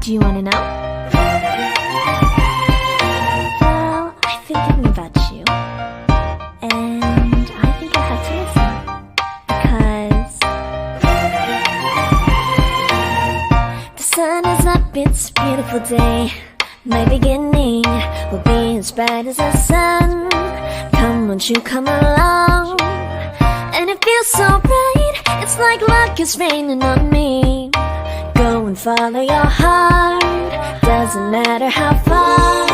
Do you want to know? Well, I've been thinking about you. And I think you'll have to listen. Because the sun is up, it's a beautiful day. My beginning will be as bright as the sun. Come, won't you come along? And it feels so bright, it's like luck is raining on me. Go and follow your heart, doesn't matter how far.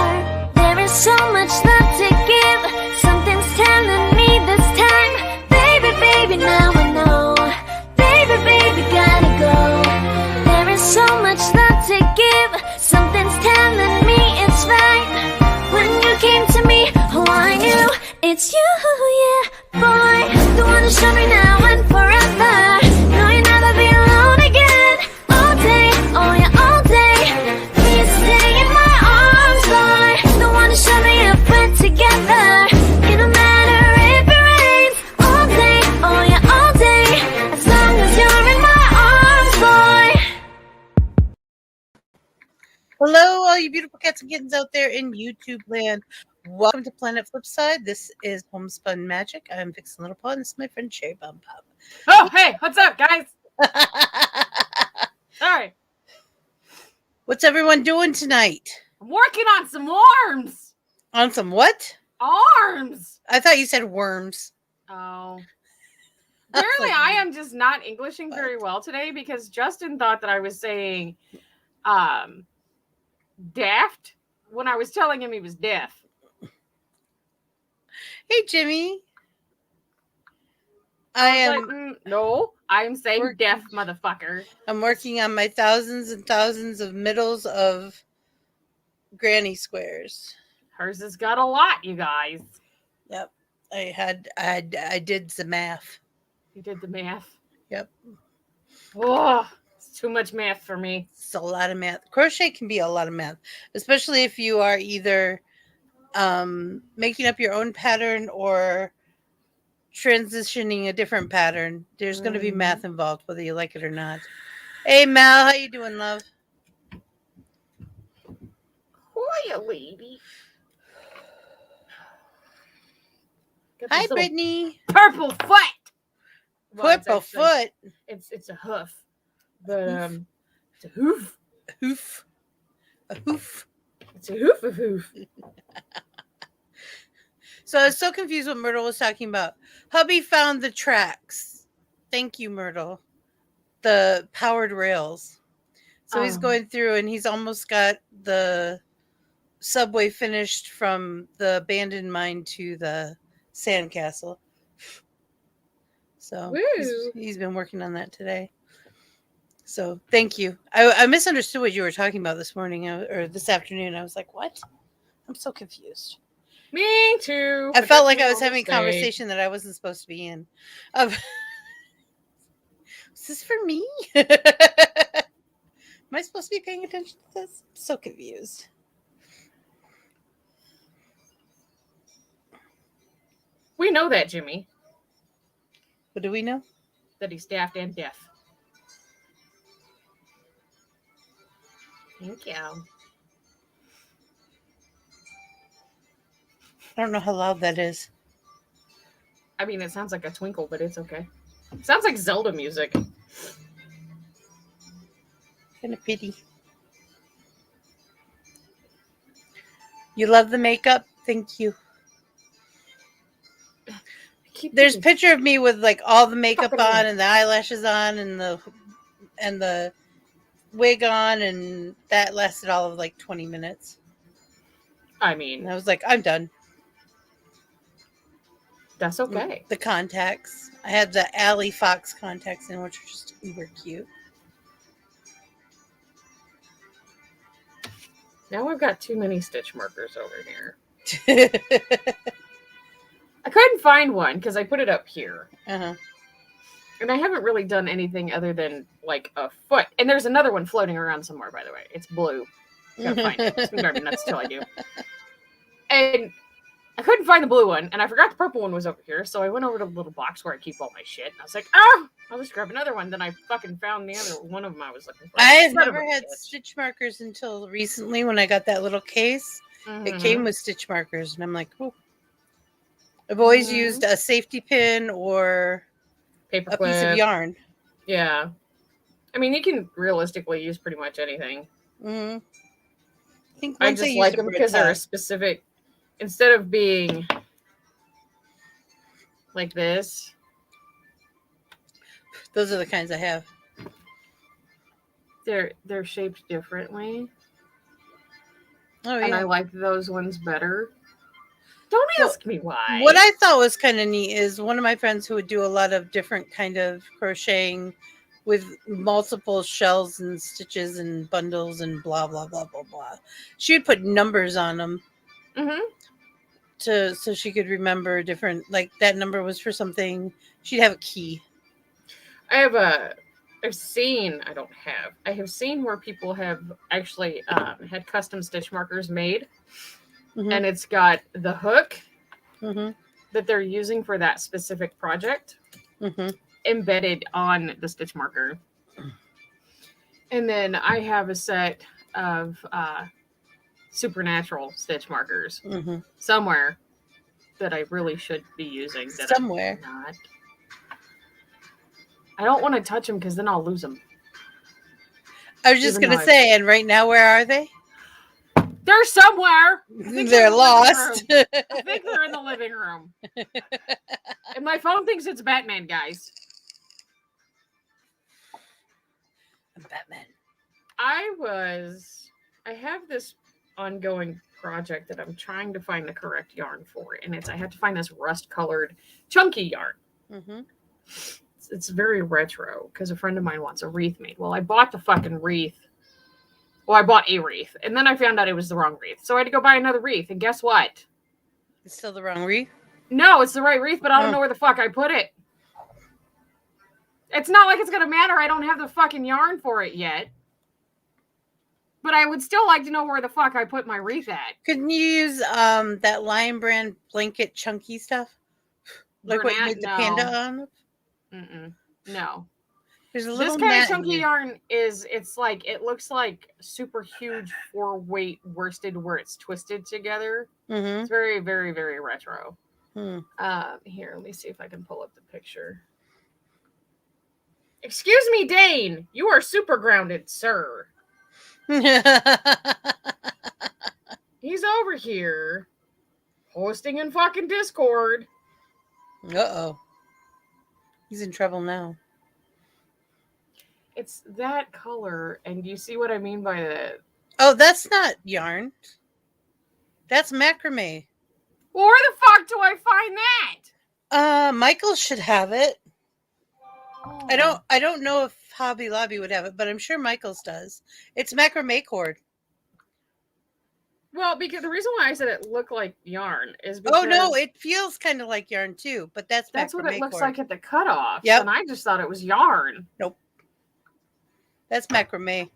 There is so much love to give, something's telling me this time. Baby, baby, now I know. Baby, baby, gotta go. There is so much love to give, something's telling me it's right. When you came to me, oh I knew it's you, yeah, boy. The one to show me now and forever. No, you'll never be alone again. All day, oh yeah, all day. Please stay in my arms, boy. The one to show me if we're together. It don't matter if it rains. All day, oh yeah, all day. As long as you're in my arms, boy. Hello, all you beautiful cats and kittens out there in YouTube land. Welcome to Planet Flipside. This is Homespun Magic. I'm Vixen Little Paw, and this is my friend Cherry Bum Pop. Oh, hey, what's up, guys? Sorry, What's everyone doing tonight? I'm working on some arms. On some what? Arms. I thought you said worms. Oh. Apparently, I am just not Englishing very well today because Justin thought that I was saying daft when I was telling him he was deaf. Hey, Jimmy. No, I'm saying deaf, motherfucker. I'm working on my thousands and thousands of middles of granny squares. Hers has got a lot, you guys. Yep. I did the math. You did the math. Yep. Oh, it's too much math for me. It's a lot of math. Crochet can be a lot of math, especially if you are either making up your own pattern or transitioning a different pattern. There's going to be math involved, whether you like it or not. Hey, Mal, how you doing, love? Hiya, lady. Hi, Brittany. Purple foot. Well, Purple foot. It's a hoof, but it's a hoof. Hoof. A hoof. It's a hoof of hoof. So I was so confused what Myrtle was talking about. Hubby found the tracks. Thank you, Myrtle. The powered rails. So he's going through and he's almost got the subway finished from the abandoned mine to the sandcastle. So he's been working on that today. So thank you. I misunderstood what you were talking about this morning or this afternoon. I was like, what? I'm so confused. Me too. I felt like I was having a conversation that I wasn't supposed to be in. Is this for me? Am I supposed to be paying attention to this? I'm so confused. We know that, Jimmy. What do we know? That he's daft and deaf. Thank you. I don't know how loud that is. I mean, it sounds like a twinkle, but it's okay. It sounds like Zelda music. Kind of pity. You love the makeup? Thank you. There's a picture of me with like all the makeup on and the eyelashes on and the wig on, and that lasted all of like 20 minutes. I mean, and I was like, I'm done. That's okay. The contacts. I had the Allie Fox contacts in, which are just uber cute. Now I've got too many stitch markers over here. I couldn't find one because I put it up here. Uh-huh. And I haven't really done anything other than like a foot. And there's another one floating around somewhere, by the way. It's blue. Gotta find it. It's gonna drive me nuts till I do. And I couldn't find the blue one, and I forgot the purple one was over here, so I went over to the little box where I keep all my shit, and I was like, oh, I'll just grab another one. Then I fucking found the other one of them I was looking for. I had Son of never a had bitch. stitch markers until recently when I got that little case. It Mhm. came with stitch markers, and I'm like, oh. I've always Mhm. used a safety pin or Paper a piece of clip. yarn. Yeah. I mean, you can realistically use pretty much anything. Mm-hmm. I think I once just used like a them bread because they're a tie. specific. Instead of being like this, Those are the kinds I have. they're shaped differently, Oh and I yeah. like those ones better. Don't Well, ask me why. what I thought was kind of neat is one of my friends who would do a lot of different kind of crocheting with multiple shells and stitches and bundles and blah blah blah blah blah. She would put numbers on them Mhm. so she could remember different, like that number was for something. She'd have a key. I have seen where people have actually had custom stitch markers made, Mm-hmm. and it's got the hook Mm-hmm. that they're using for that specific project Mm-hmm. embedded on the stitch marker. And then I have a set of supernatural stitch markers Mm-hmm. somewhere that I really should be using. That Somewhere. I'm not. I don't want to touch them because then I'll lose them. I was just Even gonna though say, and right now, where are they? They're somewhere. think They're they're in the living lost. I think they're in the living room. And my phone thinks it's Batman, guys. I'm Batman. I have this ongoing project that I'm trying to find the correct yarn for, and I had to find this rust-colored chunky yarn. Mm-hmm. It's very retro because a friend of mine wants a wreath made. Well, I bought the fucking wreath. Well, I bought a wreath, and then I found out it was the wrong wreath. So I had to go buy another wreath, and guess what? It's still the wrong wreath. No, it's the right wreath, but I don't know where the fuck I put it. It's not like it's gonna matter. I don't have the fucking yarn for it yet. But I would still like to know where the fuck I put my wreath at. Couldn't you use that Lion Brand blanket chunky stuff? Like what you made the panda on? No. There's a little This kind mat of chunky in here. yarn it looks like super huge 4-weight worsted where it's twisted together. Mm-hmm. It's very, very, very retro. Hmm. Here, let me see if I can pull up the picture. Excuse me, Dane. You are super grounded, sir. He's over here posting in fucking Discord. Uh-oh. He's in trouble now. It's that color, and you see what I mean by the... Oh, that's not yarn. That's macrame. Well, where the fuck do I find that? Michael should have it. Oh. I don't know if Hobby Lobby would have it, but I'm sure Michael's does. It's macrame cord. Well, because the reason why I said it looked like yarn is because... Oh, no, it feels kind of like yarn, too, but that's what it looks cord. like at the cutoff. Yep. And I just thought it was yarn. Nope. That's macrame.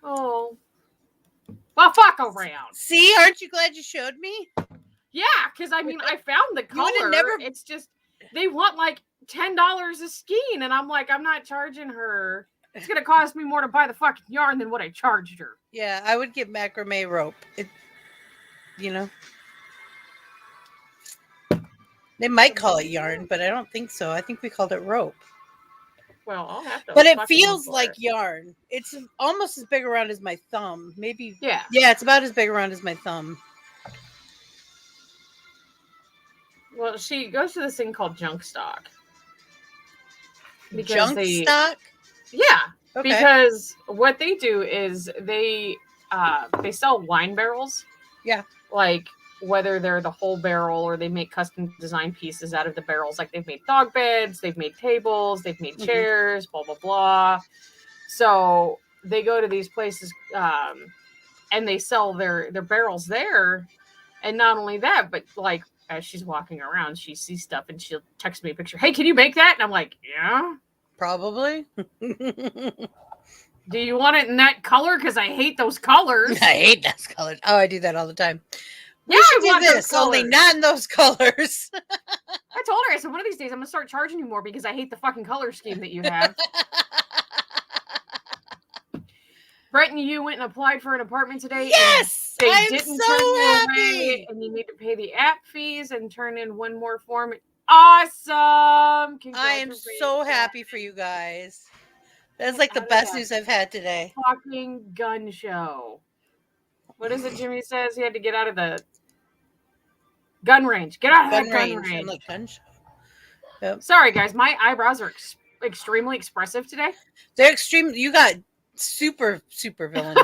Oh. Well, fuck around. See, aren't you glad you showed me? Yeah, because I mean, I found the color. would've never- It's just, they want like $10 a skein. And I'm like, I'm not charging her. It's going to cost me more to buy the fucking yarn than what I charged her. Yeah, I would get macrame rope. It, you know. They might call it yarn, but I don't think so. I think we called it rope. Well, I'll have to. But it fucking feels look for like it. yarn. It's almost as big around as my thumb. Maybe. Yeah. Yeah, it's about as big around as my thumb. Well, she goes to this thing called junk stock. Junk stock? Yeah. Okay. Because what they do is they sell wine barrels. Yeah. Like whether they're the whole barrel or they make custom design pieces out of the barrels. Like they've made dog beds, they've made tables, they've made chairs, blah, blah, blah. So they go to these places and they sell their barrels there. And not only that, but like as she's walking around, she sees stuff and she'll text me a picture. Hey, can you make that? And I'm like, yeah. Probably. Do you want it in that color? Because I hate those colors. I hate those colors. Oh, I do that all the time. Yeah, We should I do want those this, only colors. not in those colors. I told her, I said, one of these days I'm gonna start charging you more because I hate the fucking color scheme that you have. Brett and you went and applied for an apartment today. Yes! They I'm didn't so turn you happy! away, and you need to pay the app fees and turn in one more form. Awesome! I am so happy for you guys. That's like the best news I've had today. Fucking gun show. What is it Jimmy says? He had to get out of the gun range. Get out of that gun range. I'm like, gun show. Yep. Sorry, guys. My eyebrows are extremely expressive today. They're extreme. You got super villain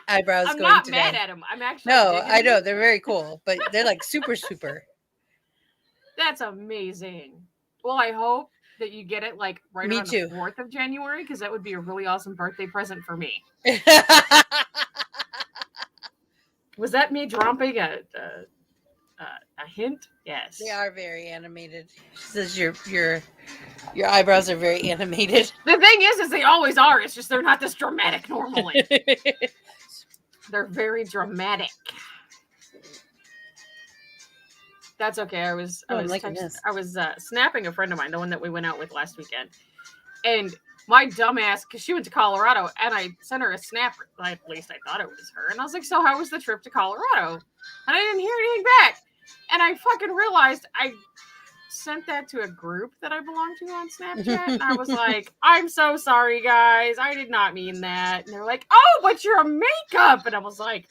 eyebrows I'm going not today. mad at them. I'm actually No, I know. They're very cool, but they're like super. That's amazing. Well, I hope that you get it like right around the 4th of January, because that would be a really awesome birthday present for me. Was that me dropping a hint? Yes. They are very animated. She says your eyebrows are very animated. The thing is they always are. It's just they're not this dramatic normally. They're very dramatic. That's okay. I was snapping a friend of mine, the one that we went out with last weekend, and my dumbass, because she went to Colorado, and I sent her a snap. At least I thought it was her, and I was like, "So how was the trip to Colorado?" And I didn't hear anything back, and I fucking realized I sent that to a group that I belong to on Snapchat, and I was like, "I'm so sorry, guys. I did not mean that." And they're like, "Oh, but you're a makeup," and I was like,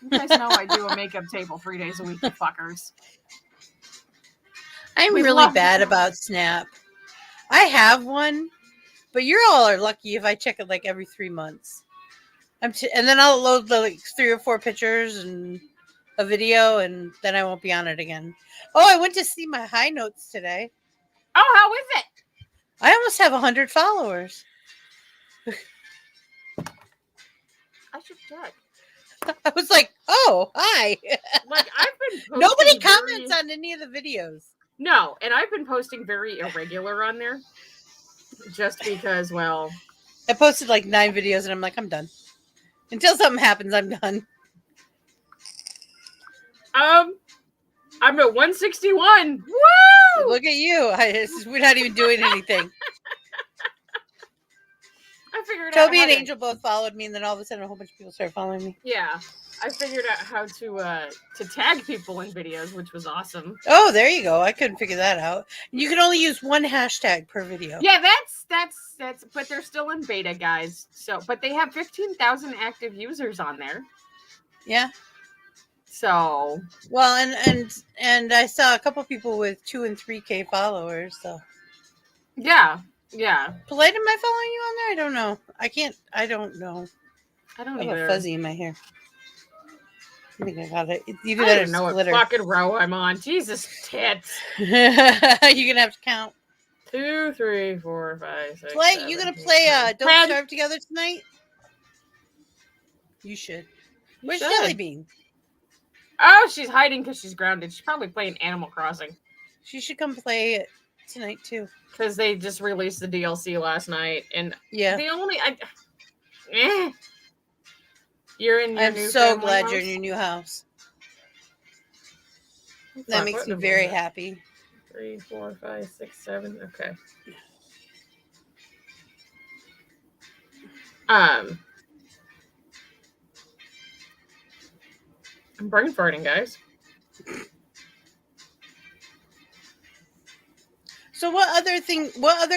"You guys know I do a makeup table 3 days a week, you fuckers." I'm really bad about Snap. I have one, but you all are lucky if I check it like every 3 months. And then I'll load like 3 or 4 pictures and a video, and then I won't be on it again. Oh, I went to see my high notes today. Oh, how is it? I almost have 100 followers. I should check. I was like, oh, hi. Like, I've been posting Nobody comments on any of the videos. No, and I've been posting very irregular on there. Just because, well, I posted like 9 videos and I'm like, I'm done. Until something happens, I'm done. I'm at 161. Woo! Look at you. We're not even doing anything. I figured Toby out and Angel both followed me, and then all of a sudden a whole bunch of people started following me. Yeah. I figured out how to tag people in videos, which was awesome. Oh, there you go. I couldn't figure that out. You can only use 1 hashtag per video. Yeah, that's but they're still in beta, guys. So, but they have 15,000 active users on there. Yeah. So, well, and I saw a couple people with 2 and 3K followers. So, yeah. Polite, am I following you on there? I don't know. I don't know. I don't I have either. a fuzzy in my hair. I think I got it. Either that or know what fucking row I'm on. Jesus tits. You're gonna have to count. 2, 3, 4, 5, 6. You gonna play Don't Starve Together tonight? You should. Where's Jelly Bean? Oh, she's hiding because she's grounded. She's probably playing Animal Crossing. She should come play it tonight too. Because they just released the DLC last night, and yeah, you're in your I'm new so glad house? You're in your new house. That makes me very happy. 3, 4, 5, 6, 7. Okay. I'm brain farting, guys. So what other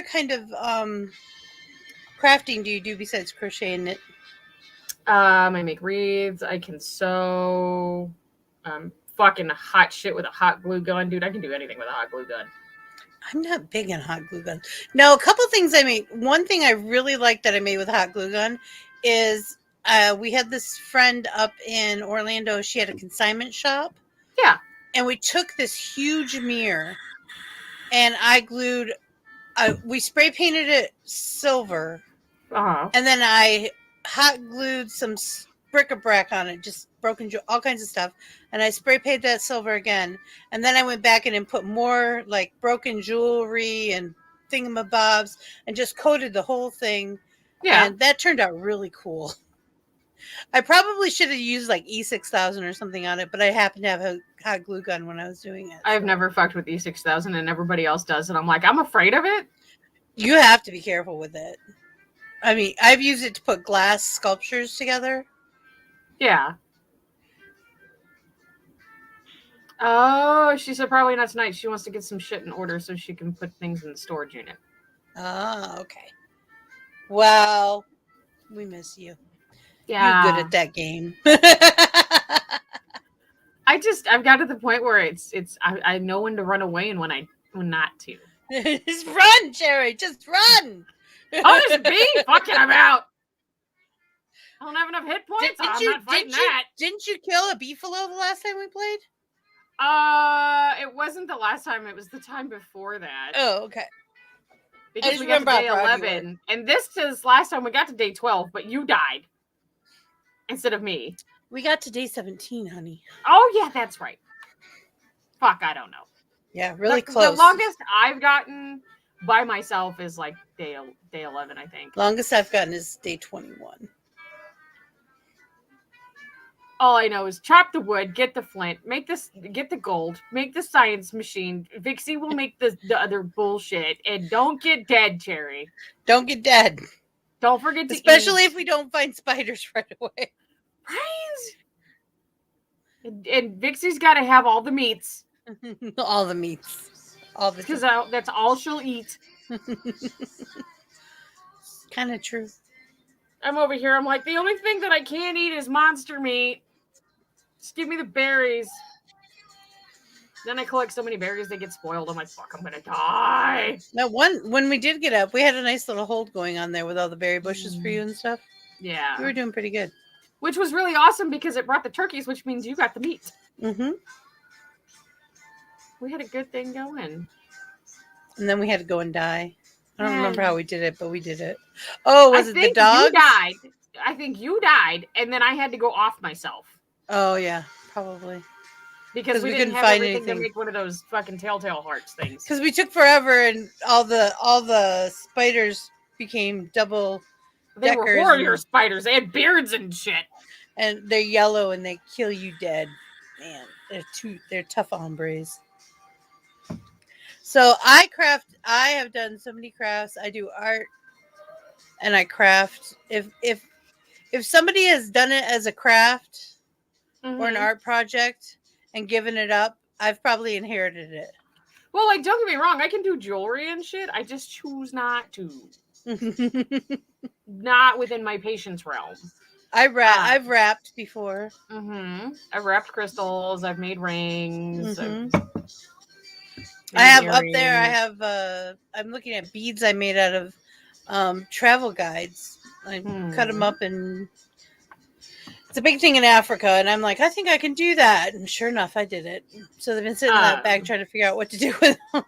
kind of crafting do you do besides crochet and knit? I make wreaths. I can sew. Fucking hot shit with a hot glue gun. Dude, I can do anything with a hot glue gun. I'm not big on hot glue guns. No, a couple things I made. One thing I really like that I made with a hot glue gun is we had this friend up in Orlando. She had a consignment shop. Yeah. And we took this huge mirror and I glued, we spray painted it silver. Uh-huh. And then I hot glued some bric-a-brac on it, just all kinds of stuff. And I spray painted that silver again. And then I went back in and put more like broken jewelry and thingamabobs and just coated the whole thing. Yeah. And that turned out really cool. I probably should have used like E6000 or something on it, but I happened to have a hot glue gun when I was doing it. I've never fucked with E6000 and everybody else does, and I'm like, I'm afraid of it. You have to be careful with it. I mean, I've used it to put glass sculptures together. Yeah. Oh, she said probably not tonight. She wants to get some shit in order so she can put things in the storage unit. Oh, okay. Well, we miss you. Yeah. You're good at that game. I've got to the point where I know when to run away and when not to. Just run, Jerry. Just run. Oh, there's a bee. Fucking, I'm out. I don't have enough hit points. I'm not fighting that. Didn't you kill a beefalo the last time we played? It wasn't the last time. It was the time before that. Oh, okay. Because we got to day 11. And this is last time we got to day 12, but you died. Instead of me. We got to day 17, honey. Oh, yeah, that's right. Fuck, I don't know. Yeah, really close. The longest I've gotten by myself is like day 11, I think. Longest I've gotten is day 21. All I know is chop the wood, get the flint, get the gold, make the science machine. Vixie will make the other bullshit, and don't get dead, Cherry. Don't get dead. Don't forget to especially eat. If we don't find spiders right away. Right? And Vixie's got to have all the meats. All the meats. All the because that's all she'll eat. Kind of true. I'm over here. I'm like, the only thing that I can't eat is monster meat. Just give me the berries. Then I collect so many berries they get spoiled. I'm like, fuck, I'm gonna die. Now, when we did get up, we had a nice little hold going on there with all the berry bushes for you and stuff. Yeah, we were doing pretty good. Which was really awesome because it brought the turkeys, which means you got the meat. Mm-hmm. We had a good thing going. And then we had to go and die. I don't remember how we did it, but we did it. Oh, was it the dogs? You died. I think you died, and then I had to go off myself. Oh, yeah, probably. Because we didn't have find everything anything to make one of those fucking telltale hearts things. Because we took forever, and all the spiders became double. They were warrior spiders. They had beards and shit. And they're yellow, and they kill you dead. Man, they're tough hombres. So I have done so many crafts. I do art, and I craft. If somebody has done it as a craft or an art project and given it up, I've probably inherited it. Well, like, don't get me wrong, I can do jewelry and shit. I just choose not to. Not within my patience realm. I've wrapped before. I've wrapped crystals. I've made rings. I have earrings. Up there. I'm looking at beads I made out of travel guides. I cut them up, and it's a big thing in Africa. And I'm like, I think I can do that. And sure enough, I did it. So they've been sitting in that bag trying to figure out what to do with them.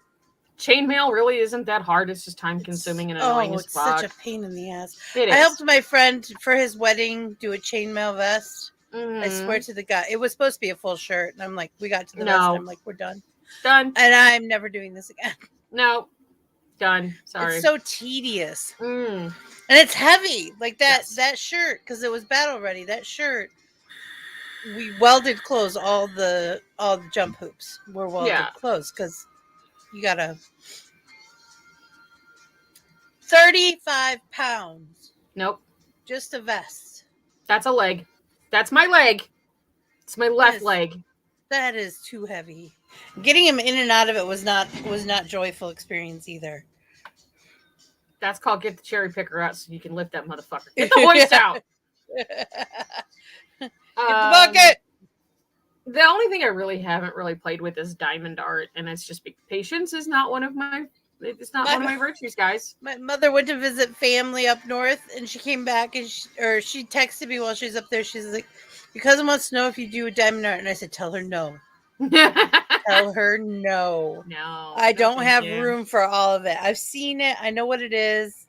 Chainmail really isn't that hard. It's just time consuming and annoying as fuck. Such a pain in the ass. It is. I helped my friend for his wedding do a chainmail vest. I swear to the God, it was supposed to be a full shirt, and I'm like, we got to the vest, and I'm like, we're done. Done. And I'm never doing this again. No. Done. Sorry. It's so tedious. And it's heavy. Like that shirt, because it was battle ready. That shirt, we welded close. All the jump hoops were welded close, because you gotta 35 pounds. Nope. Just a vest. That's a leg. That's my leg. It's my left leg. That is too heavy. Getting him in and out of it was not joyful experience either. That's called get the cherry picker out so you can lift that motherfucker. Get the hoist out. Get the bucket. The only thing I really haven't really played with is diamond art, and it's just patience is not one of my. It's not one of my virtues, guys. My mother went to visit family up north, and she came back, and she texted me while she was up there. She's like, "Your cousin wants to know if you do a diamond art," and I said, "Tell her no." Tell her no. No. I don't have room for all of it. I've seen it. I know what it is.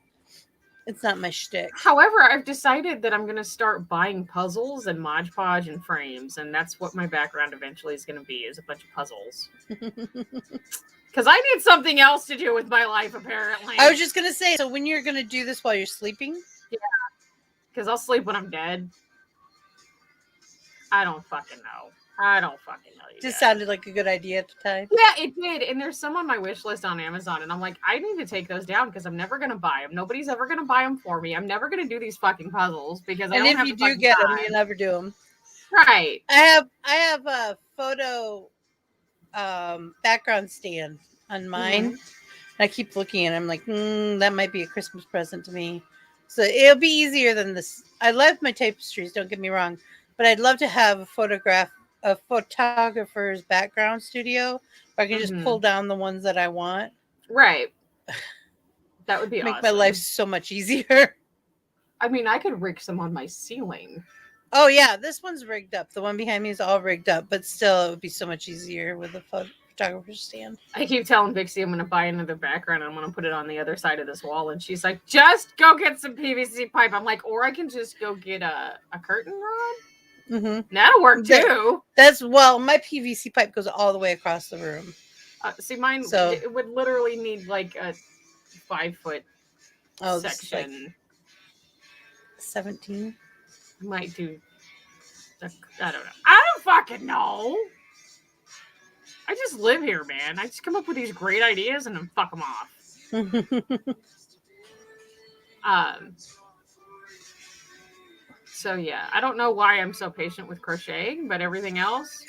It's not my shtick. However, I've decided that I'm going to start buying puzzles and Mod Podge and frames, and that's what my background eventually is going to be, is a bunch of puzzles. Because I need something else to do with my life, apparently. I was just going to say, so when you're going to do this while you're sleeping? Yeah. Because I'll sleep when I'm dead. I don't fucking know. You Just guys. sounded like a good idea at the time. Yeah, it did. And there's some on my wish list on Amazon. And I'm like, I need to take those down because I'm never going to buy them. Nobody's ever going to buy them for me. I'm never going to do these fucking puzzles because I And don't if have you the do fucking get them, time. you never do them. Right. I have a photo background stand on mine. Mhm. I keep looking and I'm like, that might be a Christmas present to me. So it'll be easier than this. I love my tapestries, don't get me wrong, but I'd love to have a photographer's background studio where I can just pull down the ones that I want. Right. That would be Make awesome. my life so much easier. I mean, I could rig some on my ceiling. Oh yeah, this one's rigged up. The one behind me is all rigged up, but still it would be so much easier with a photographer's stand. I keep telling Vixie I'm going to buy another background and I'm going to put it on the other side of this wall. And she's like, just go get some PVC pipe. I'm like, or I can just go get a curtain rod. Mm-hmm. That'll work too. My PVC pipe goes all the way across the room. See, mine, So, it would literally need like a 5-foot section. section. 17. I might do, I don't know. I don't fucking know. I just live here, man. I just come up with these great ideas and then fuck them off. So yeah, I don't know why I'm so patient with crocheting, but everything else,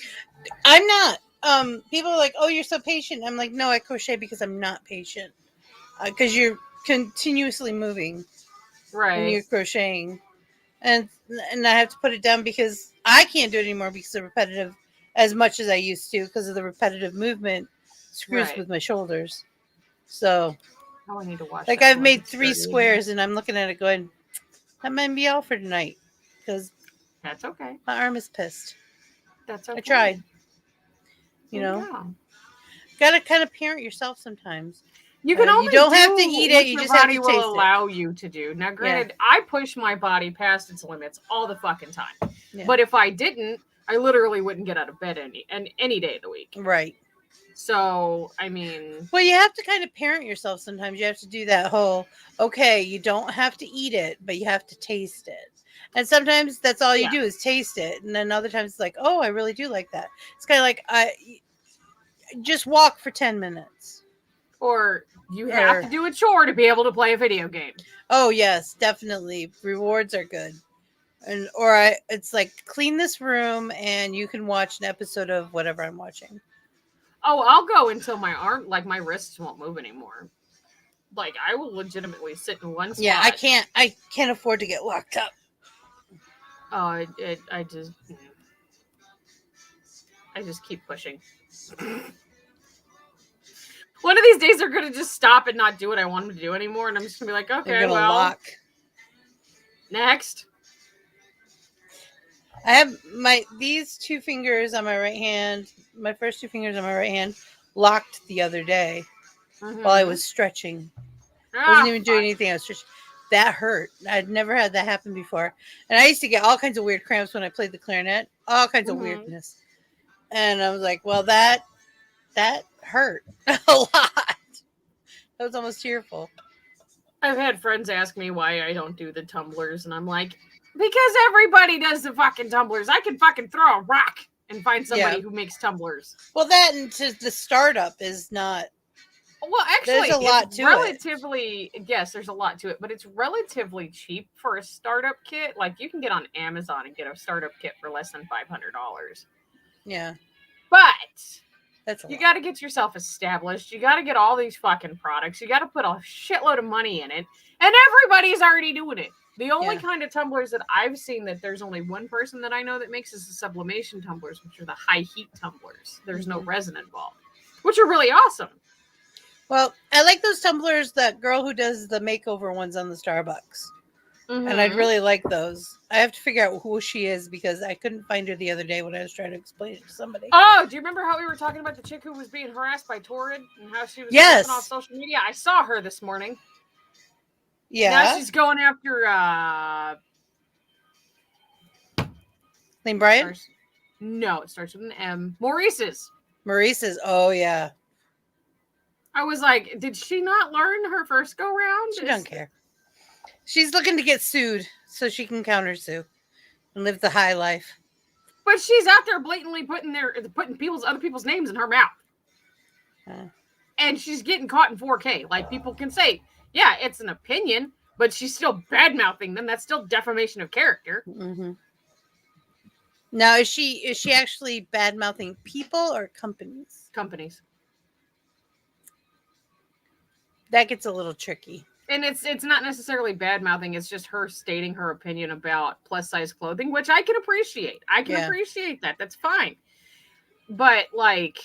I'm not. People are like, "Oh, you're so patient." I'm like, "No, I crochet because I'm not patient. Because you're continuously moving when you're right? crocheting, and I have to put it down because I can't do it anymore because of repetitive, as much as I used to, because of the repetitive movement screws Right. with my shoulders. So, Oh, I need to watch. like, that I've one. made It's 3 dirty. squares, and I'm looking at it going, "That might be all for tonight," because That's okay. my arm is pissed. That's okay. I tried. You There know, go. gotta kind of parent yourself sometimes. You can only you don't have to do eat what it. You your just have body to will taste allow you to do. Now, granted, I push my body past its limits all the fucking time. Yeah. But if I didn't, I literally wouldn't get out of bed any day of the week. Right. So, I mean, Well, you have to kind of parent yourself sometimes. You have to do that whole, okay, you don't have to eat it, but you have to taste it. And sometimes that's all you do is taste it. And then other times it's like, oh, I really do like that. It's kind of like, I just walk for 10 minutes. or you have to do a chore to be able to play a video game. Oh, yes, definitely. Rewards are good. And it's like, clean this room and you can watch an episode of whatever I'm watching. Oh, I'll go until my arm, like my wrists won't move anymore. Like, I will legitimately sit in one spot. Yeah, I can't afford to get locked up. Oh, I just keep pushing. One of these days they're gonna just stop and not do what I want them to do anymore, and I'm just gonna be like, okay, well, lock. Next. I have these 2 fingers on my right hand. My first 2 fingers on my right hand locked the other day while I was stretching. I wasn't even doing anything. I was stretching. That hurt. I'd never had that happen before. And I used to get all kinds of weird cramps when I played the clarinet. All kinds of weirdness. And I was like, well, that hurt a lot. That was almost tearful. I've had friends ask me why I don't do the tumblers, and I'm like, because everybody does the fucking tumblers. I can fucking throw a rock and find somebody who makes tumblers. Well, that and the startup is not. Well, actually, there's a lot to relatively, yes, there's a lot to it, but it's relatively cheap for a startup kit. Like, you can get on Amazon and get a startup kit for less than $500. Yeah. But you got to get yourself established. You got to get all these fucking products. You got to put a shitload of money in it. And everybody's already doing it. The only kind of tumblers that I've seen that there's only one person that I know that makes is the sublimation tumblers, which are the high heat tumblers. There's no resin involved, which are really awesome. Well, I like those tumblers, that girl who does the makeover ones on the Starbucks. Mm-hmm. And I'd really like those. I have to figure out who she is because I couldn't find her the other day when I was trying to explain it to somebody. Oh, do you remember how we were talking about the chick who was being harassed by Torrid and how she was posting on social media? I saw her this morning. Yeah. Now she's going after Lane Bryant? No, it starts with an M. Maurice's. Oh, yeah. I was like, did she not learn her first go round? She don't care. She's looking to get sued so she can counter sue and live the high life. But she's out there blatantly putting other people's names in her mouth. And she's getting caught in 4K. Like, people can say, yeah, it's an opinion, but she's still bad-mouthing them. That's still defamation of character. Mm-hmm. Now, is she actually bad-mouthing people or companies? Companies. That gets a little tricky. And it's not necessarily bad-mouthing. It's just her stating her opinion about plus-size clothing, which I can appreciate. I can appreciate that. That's fine. But, like,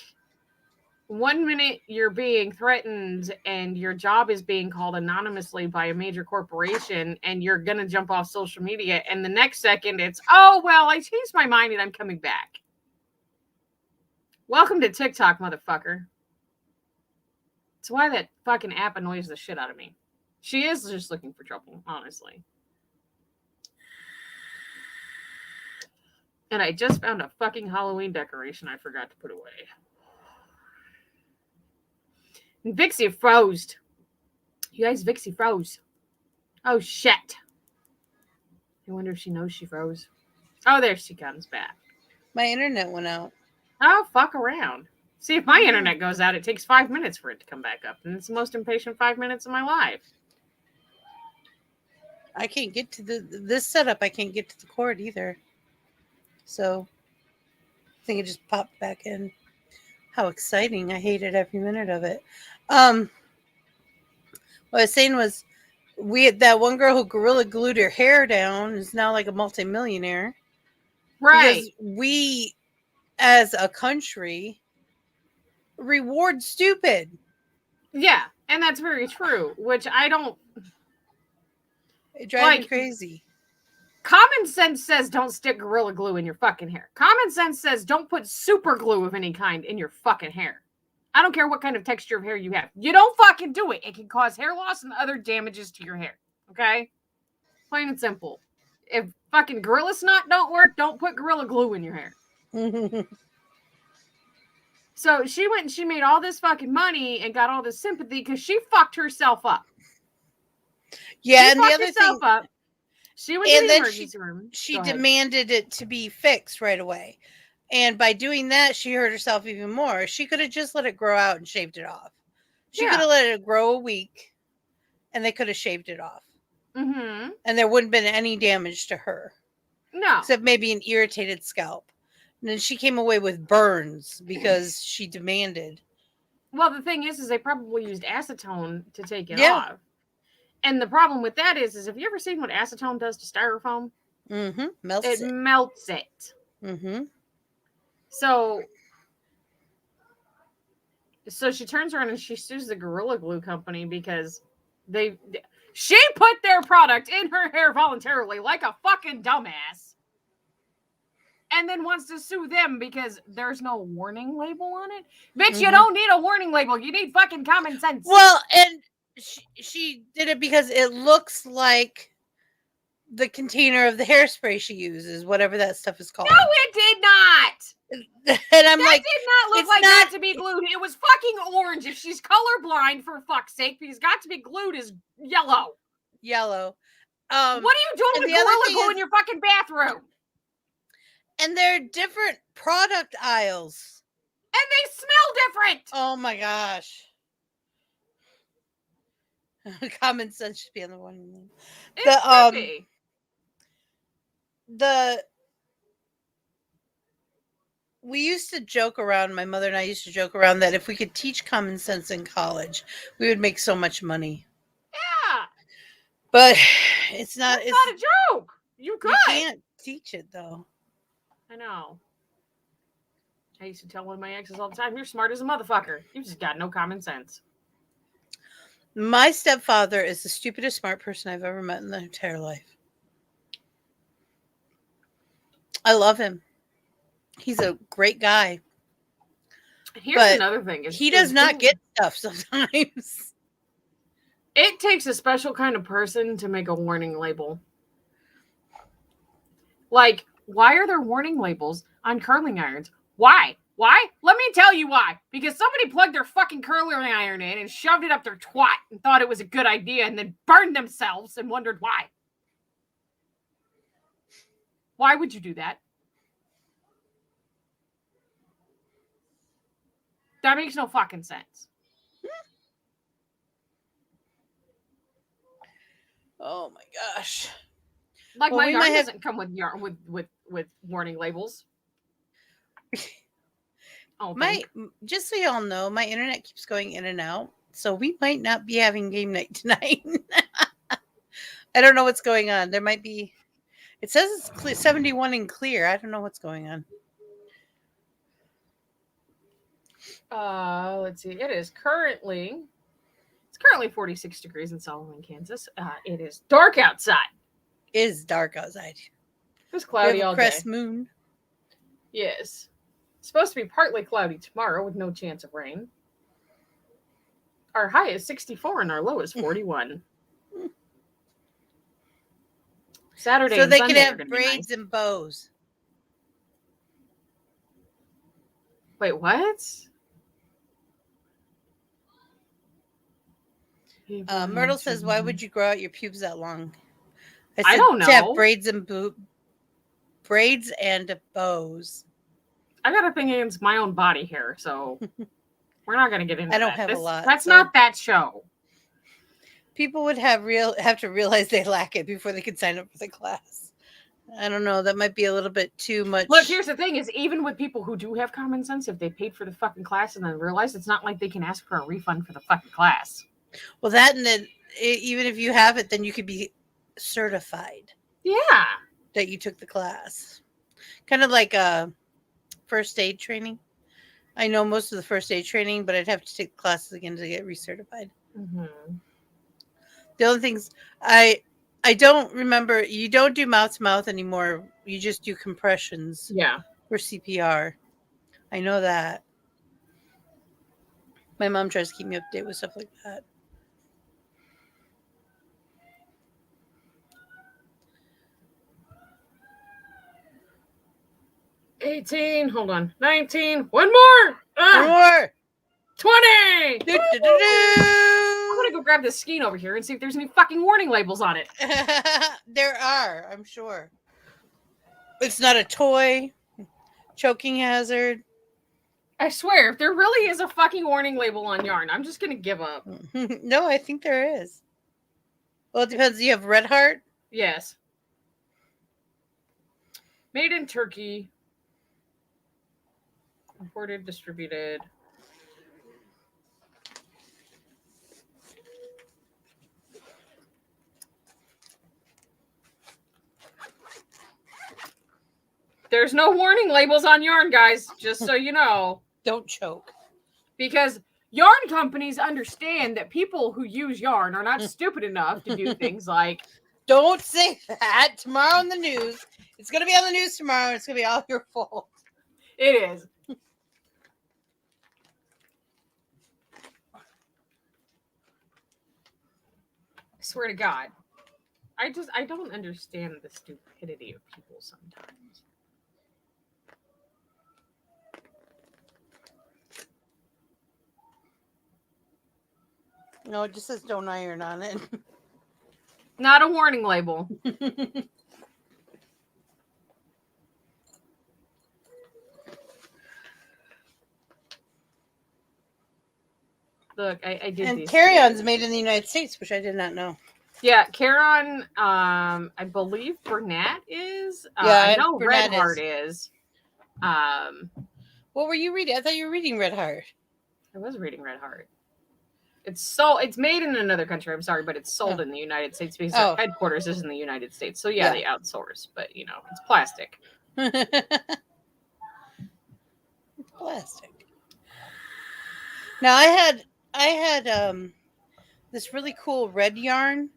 one minute you're being threatened and your job is being called anonymously by a major corporation and you're going to jump off social media. And the next second it's, oh, well, I changed my mind and I'm coming back. Welcome to TikTok, motherfucker. It's why that fucking app annoys the shit out of me. She is just looking for trouble, honestly. And I just found a fucking Halloween decoration I forgot to put away. And Vixie froze. You guys, Vixie froze. Oh, shit. I wonder if she knows she froze. Oh, there she comes back. My internet went out. Oh, fuck around. See, if my internet goes out, it takes 5 minutes for it to come back up. And it's the most impatient 5 minutes of my life. I can't get to this setup. I can't get to the cord either. So I think it just popped back in. How exciting. I hated every minute of it. What I was saying was we had that one girl who gorilla glued her hair down is now like a multimillionaire. Right. Because we as a country reward stupid. Yeah, and that's very true, which I don't. It drives me crazy. Common sense says don't stick Gorilla Glue in your fucking hair. Common sense says don't put super glue of any kind in your fucking hair. I don't care what kind of texture of hair you have. You don't fucking do it. It can cause hair loss and other damages to your hair. Okay? Plain and simple. If fucking Gorilla Snot don't work, don't put Gorilla Glue in your hair. So she went and she made all this fucking money and got all this sympathy because she fucked herself up. Yeah, she and the other thing, up. She went to the emergency room. She demanded it to be fixed right away. And by doing that, she hurt herself even more. She could have just let it grow out and shaved it off. She could have let it grow a week and they could have shaved it off. Mm-hmm. And there wouldn't have been any damage to her. No. Except maybe an irritated scalp. And then she came away with burns because she demanded. Well, the thing is they probably used acetone to take it off. And the problem with that is if you ever seen what acetone does to styrofoam? Mm-hmm. Melts it. Mm-hmm. So she turns around and she sues the Gorilla Glue company because she put their product in her hair voluntarily like a fucking dumbass. And then wants to sue them because there's no warning label on it. Bitch, you don't need a warning label. You need fucking common sense. Well, and she did it because it looks like the container of the hairspray she uses, whatever that stuff is called. No, it did not. And I'm that did not look like that to be glued. It was fucking orange. If she's colorblind, for fuck's sake, because got to be glued is yellow. Yellow. What are you doing with Gorilla Glue in your fucking bathroom? And they're different product aisles. And they smell different. Oh my gosh. Common sense should be on the one. We used to joke around, my mother and I used to joke around that if we could teach common sense in college, we would make so much money. Yeah. But it's not. It's not a joke. You could. You can't teach it though. I know. I used to tell one of my exes all the time, you're smart as a motherfucker. You just got no common sense. My stepfather is the stupidest smart person I've ever met in the entire life. I love him. He's a great guy. Here's another thing. He does not get stuff sometimes. It takes a special kind of person to make a warning label. Like, why are there warning labels on curling irons? Why? Why? Let me tell you why. Because somebody plugged their fucking curling iron in and shoved it up their twat and thought it was a good idea and then burned themselves and wondered why. Why would you do that? That makes no fucking sense. Oh my gosh. Like, Well, my we yarn might have- doesn't come with yarn with warning labels. Oh, just so y'all know, my internet keeps going in and out, so we might not be having game night tonight. I don't know what's going on. There might be. It says it's 71 and clear. I don't know what's going on. Let's see. It's currently 46 degrees in Solomon, Kansas. It is dark outside. It is dark outside. It was cloudy all day. Crest moon. Yes. It's supposed to be partly cloudy tomorrow with no chance of rain. Our high is 64 and our low is 41. Saturday so and they Sunday can have are braids nice. and bows. Wait, what? Myrtle says, "Why would you grow out your pubes that long?" I I don't to have know. braids and bows. I got a thing against my own body hair, so we're not going to get into that. I don't have a lot. That's so not that show. People would have to realize they lack it before they could sign up for the class. I don't know. That might be a little bit too much. Look, here's the thing: is even with people who do have common sense, if they paid for the fucking class and then realize it's not like they can ask for a refund for the fucking class. Well, that and then even if you have it, then you could be certified. Yeah. That you took the class. Kind of like first aid training. I know most of the first aid training, but I'd have to take classes again to get recertified. Mm-hmm. The only things I don't remember, you don't do mouth to mouth anymore. You just do compressions. Yeah. For CPR. I know that. My mom tries to keep me up to date with stuff like that. $18. Hold on. $19. One more. One more. $20. Do, do, do, do. I'm gonna go grab this skein over here and see if there's any fucking warning labels on it. There are, I'm sure. It's not a toy. Choking hazard. I swear, if there really is a fucking warning label on yarn, I'm just gonna give up. No, I think there is. Well, it depends. You have Red Heart? Yes. Made in Turkey. Imported, distributed. There's no warning labels on yarn, guys, just so you know. Don't choke. Because yarn companies understand that people who use yarn are not stupid enough to do things like... Don't say that. Tomorrow on the news. It's going to be on the news tomorrow. It's going to be all your fault. It is. I swear to God. I don't understand the stupidity of people sometimes. No, it just says don't iron on it. Not a warning label. Look, I did. And carry-on's made in the United States, which I did not know. Yeah, Caron, I believe Bernat is. Yeah, I know Bernat Red Heart is. What were you reading? I thought you were reading Red Heart. I was reading Red Heart. It's made in another country, I'm sorry, but it's sold in the United States because our headquarters is in the United States. So yeah, they outsource, but it's plastic. It's plastic. Now I had this really cool red yarn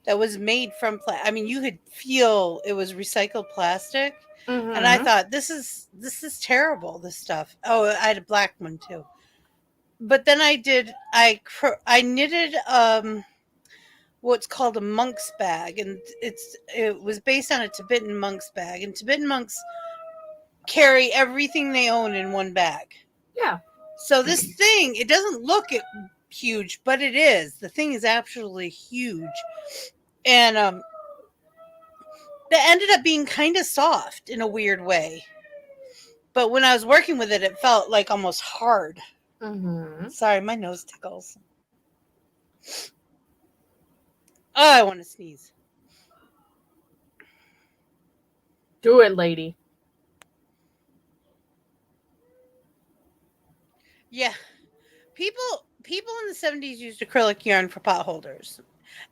that was made from you could feel it was recycled plastic. Mm-hmm. And I thought this is terrible, this stuff. Oh, I had a black one too. But then I knitted what's called a monk's bag, and it was based on a Tibetan monk's bag, and Tibetan monks carry everything they own in one bag. Yeah. So this thing, it doesn't look huge, but it is. The thing is absolutely huge. And that ended up being kind of soft in a weird way. But when I was working with it, it felt like almost hard. Mm-hmm. Sorry, my nose tickles. Oh, I want to sneeze. Do it, lady. Yeah. People in the 70s used acrylic yarn for pot holders.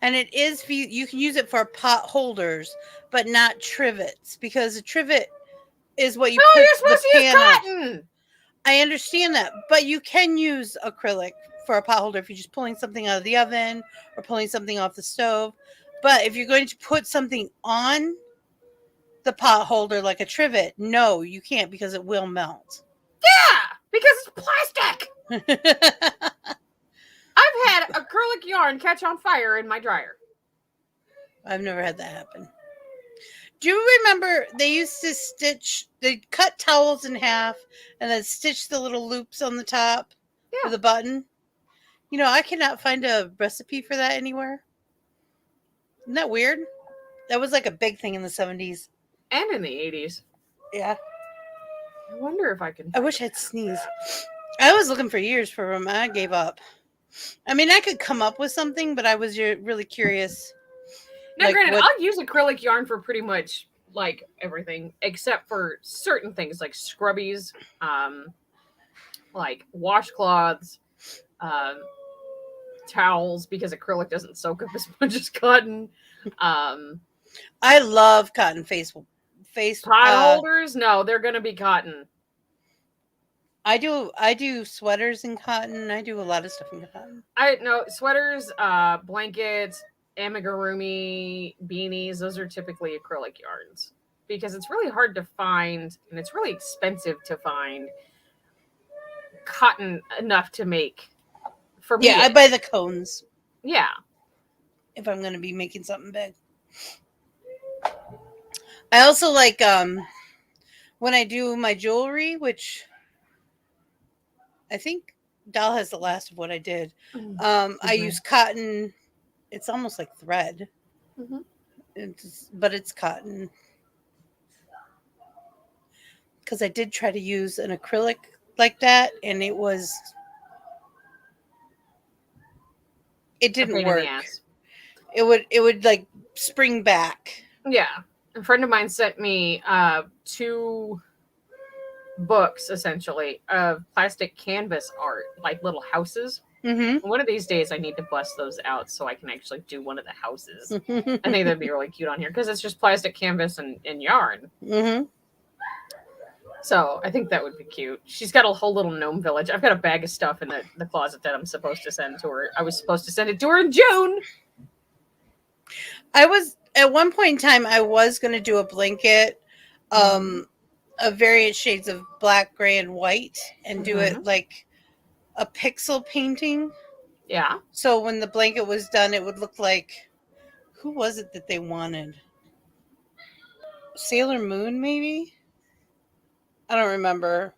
And it is you can use it for pot holders, but not trivets, because a trivet is what you No, put you're the supposed to use pan on. cotton. I understand that, but you can use acrylic for a pot holder if you're just pulling something out of the oven or pulling something off the stove. But if you're going to put something on the pot holder like a trivet, no, you can't, because it will melt. Yeah, because it's plastic. I've had acrylic yarn catch on fire in my dryer. I've never had that happen. Do you remember they used to they'd cut towels in half and then stitch the little loops on the top for the button? You know, I cannot find a recipe for that anywhere. Isn't that weird? That was like a big thing in the 70s. And in the 80s. Yeah. I wonder if I can. I wish I'd sneeze. I was looking for years for them. I gave up. I mean, I could come up with something, but I was really curious. Now, granted, I'll use acrylic yarn for pretty much like everything, except for certain things like scrubbies, like washcloths, towels, because acrylic doesn't soak up as much as cotton. I love cotton face pot holders. No, they're gonna be cotton. I do sweaters in cotton. I do a lot of stuff in cotton. I know sweaters, blankets, amigurumi, beanies. Those are typically acrylic yarns because it's really hard to find, and it's really expensive to find cotton enough to make. For me, yeah, I buy the cones. Yeah, if I'm going to be making something big. I also like when I do my jewelry, which I think Doll has the last of what I did. I use cotton. It's almost like thread, but it's cotton. Because I did try to use an acrylic like that, and it didn't work. It would like spring back. Yeah. A friend of mine sent me 2 books essentially of plastic canvas art, like little houses. Mm-hmm. One of these days I need to bust those out so I can actually do one of the houses. I think that'd be really cute on here because it's just plastic canvas and yarn. Mm-hmm. So I think that would be cute. She's got a whole little gnome village. I've got a bag of stuff in the closet that I'm supposed to send to her. I was supposed to send it to her in June. At one point in time, I was going to do a blanket of various shades of black, gray, and white and do it like a pixel painting. Yeah. So when the blanket was done, it would look like, who was it that they wanted? Sailor Moon, maybe? I don't remember.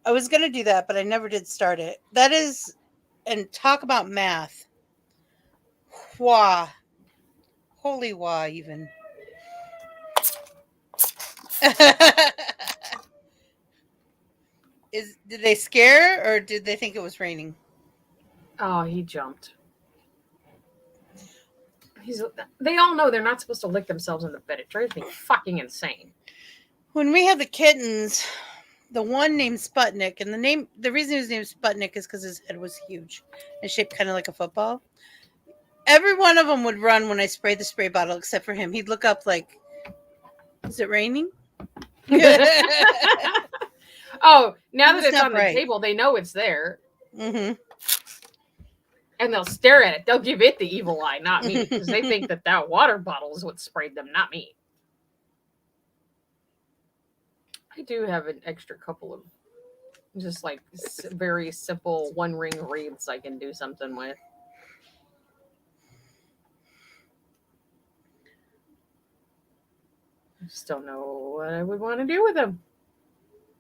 I was going to do that, but I never did start it. That is, and talk about math. Wah. Holy wah, even. Did they scare or did they think it was raining? Oh, he jumped. They all know they're not supposed to lick themselves in the bed. It drives me fucking insane. When we had the kittens, the one named Sputnik, and the reason he was named Sputnik is because his head was huge and shaped kind of like a football. Every one of them would run when I sprayed the spray bottle, except for him. He'd look up like, is it raining? Oh, now that it's on the table, they know it's there. Mm-hmm. And they'll stare at it. They'll give it the evil eye, not me, because they think that water bottle is what sprayed them, not me. I do have an extra couple of just like very simple 1-ring wreaths I can do something with. I just don't know what I would want to do with them.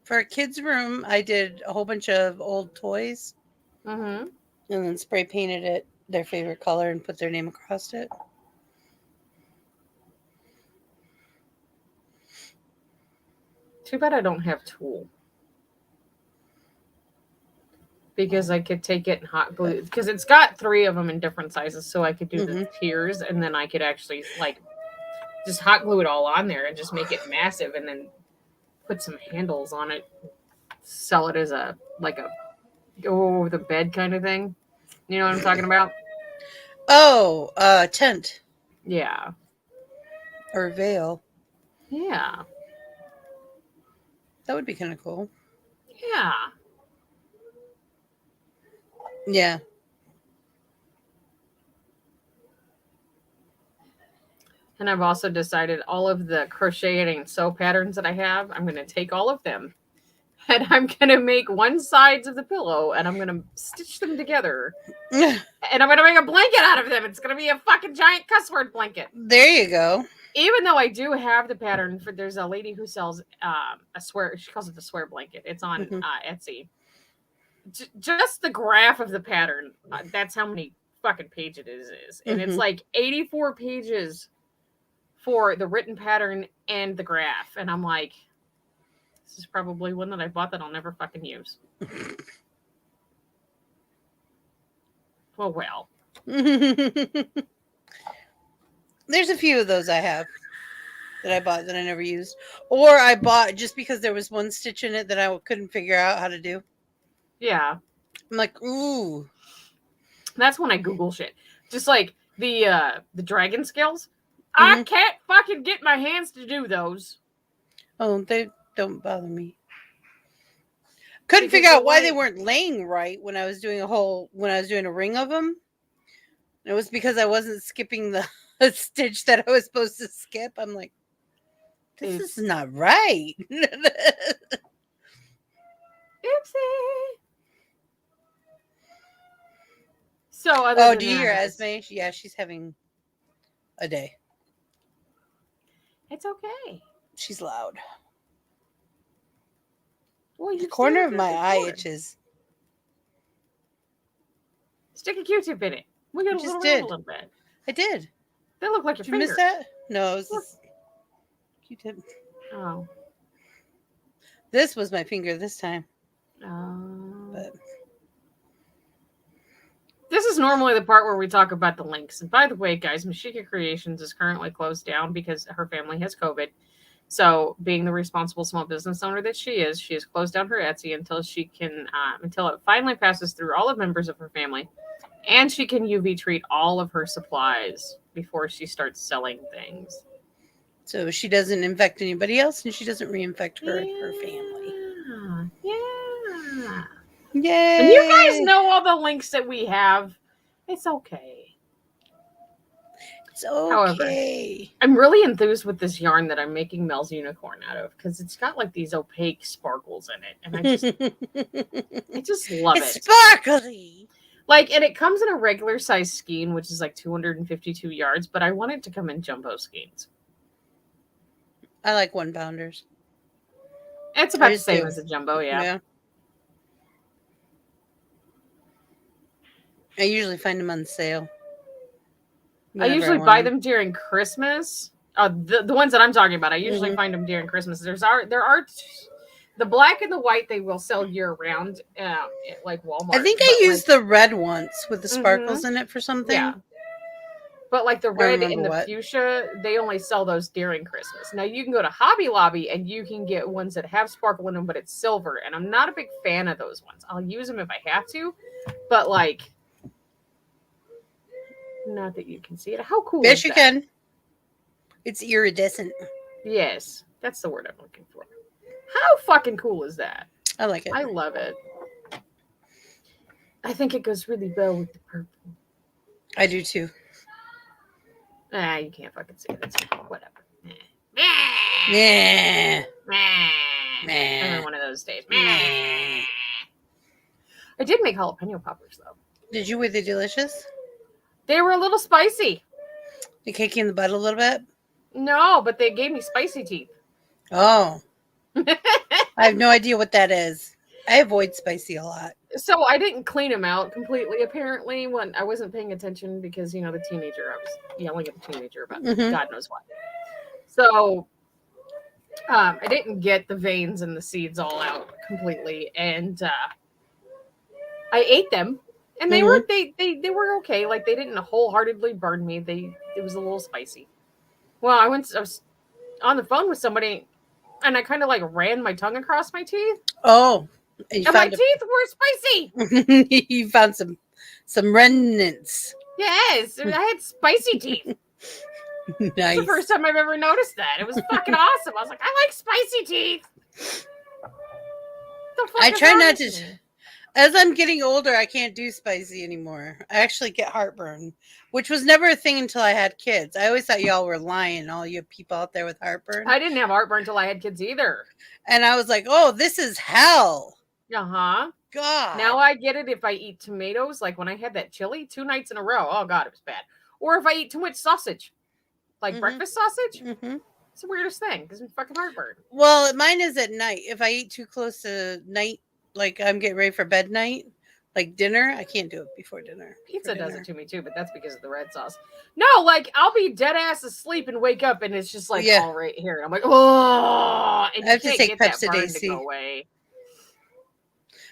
For a kid's room, I did a whole bunch of old toys. Mm-hmm. And then spray painted it their favorite color and put their name across it. Too bad I don't have tulle. because I could take it and hot glue, because it's got 3 of them in different sizes, so I could do the Mhm. tiers, and then I could actually like just hot glue it all on there and just make it massive, and then put some handles on it, sell it as a go over the bed kind of thing. You know what I'm talking about? Oh, tent Yeah. or veil. Yeah. That would be kind of cool. Yeah. Yeah. And I've also decided all of the crocheting and sew patterns that I have, I'm going to take all of them and I'm going to make one sides of the pillow and I'm going to stitch them together and I'm going to make a blanket out of them. It's going to be a fucking giant cuss word blanket. There you go. Even though I do have the pattern for, there's a lady who sells a swear, she calls it the swear blanket. It's on Etsy. Just the graph of the pattern, that's how many fucking pages it is. And it's like 84 pages for the written pattern and the graph. And I'm like, this is probably one that I bought that I'll never fucking use. Well. There's a few of those I have that I bought that I never used. Or I bought just because there was one stitch in it that I couldn't figure out how to do. Yeah. I'm like, ooh. That's when I Google shit. Just like the dragon scales. I can't fucking get my hands to do those. Oh, they don't bother me. Couldn't figure out why they weren't laying right when I was doing a ring of them. It was because I wasn't skipping the stitch that I was supposed to skip. I'm like, this is not right. Oopsie. So, do you hear Esme? Yeah, she's having a day. It's okay. She's loud. Well, the corner of my eye itches. Stick a Q-tip in it. We got a little bit. I did. They look like your Did finger. you miss that? No, it was this Q-tip. Oh. This was my finger this time. Oh. But this is normally the part where we talk about the links. And by the way, guys, Mashika Creations is currently closed down because her family has COVID. So, being the responsible small business owner that she has closed down her Etsy until she can, until it finally passes through all the members of her family, and she can UV treat all of her supplies before she starts selling things. So she doesn't infect anybody else, and she doesn't reinfect her family. Yeah. Yay! And you guys know all the links that we have. It's okay. It's okay. However, I'm really enthused with this yarn that I'm making Mel's unicorn out of because it's got like these opaque sparkles in it, and I just love it. It's sparkly. Like, and it comes in a regular size skein, which is like 252 yards, but I want it to come in jumbo skeins. I like 1-pounders. It's about the same as a jumbo, yeah. I usually find them on sale. I usually buy them during Christmas. The ones that I'm talking about, I usually find them during Christmas. There are the black and the white they will sell year round, like Walmart. I think I used the red ones with the sparkles in it for something. Yeah. But like the red and the fuchsia, they only sell those during Christmas. Now you can go to Hobby Lobby and you can get ones that have sparkle in them, but it's silver. And I'm not a big fan of those ones. I'll use them if I have to, but like, not that you can see it. How cool is that? Yes, you can. It's iridescent. Yes, that's the word I'm looking for. How fucking cool is that? I like it. I love it. I think it goes really well with the purple. I do too. You can't fucking see it. It's whatever. Yeah. Every one of those days. I did make jalapeno poppers though. Did you? Were they delicious? They were a little spicy. They kick you in the butt a little bit? No, but they gave me spicy teeth. Oh. I have no idea what that is. I avoid spicy a lot. So I didn't clean them out completely, apparently, when I wasn't paying attention because, the teenager, I was yelling at the teenager about God knows what. So I didn't get the veins and the seeds all out completely. And I ate them, and they Mhm. they were okay. Like they didn't wholeheartedly burn me. It was a little spicy. Well, I was on the phone with somebody, and I kind of like ran my tongue across my teeth, Oh, and you and my found teeth were spicy. you found some remnants. Yes, I had spicy teeth. It's the first Nice. time I've ever noticed that. It was fucking awesome. I was like, I like spicy teeth. What the fuck I is try wrong not with to. me? As I'm getting older, I can't do spicy anymore. I actually get heartburn, which was never a thing until I had kids. I always thought y'all were lying, all you people out there with heartburn. I didn't have heartburn until I had kids either. And I was like, oh, this is hell. Uh-huh. God. Now I get it if I eat tomatoes, like when I had that chili 2 nights in a row. Oh God, it was bad. Or if I eat too much sausage, like breakfast sausage. Mm-hmm. It's the weirdest thing. Gives me fucking heartburn. Well, mine is at night. If I eat too close to night, like I'm getting ready for bed night, like dinner, I can't do it before dinner. Pizza does it to me too, but that's because of the red sauce. No, like I'll be dead ass asleep and wake up and it's just like all right here. And I'm like, oh, and I you have to can't take get that burn Pepsid to go away.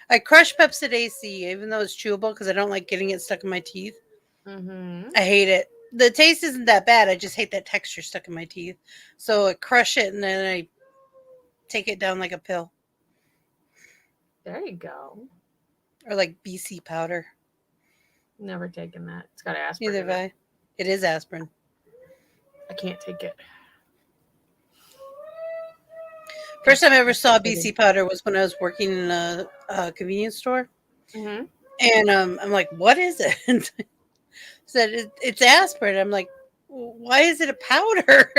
I crush Pepsid AC, even though it's chewable, because I don't like getting it stuck in my teeth. Mm-hmm. I hate it. The taste isn't that bad. I just hate that texture stuck in my teeth. So I crush it and then I take it down like a pill. There you go. Or like BC powder. Never taken that. It's got aspirin. Neither have I. It is aspirin. I can't take it. First time I ever saw BC powder was when I was working in a convenience store. Mm-hmm. And I'm like, what is it? Said it's aspirin. I'm like, why is it a powder?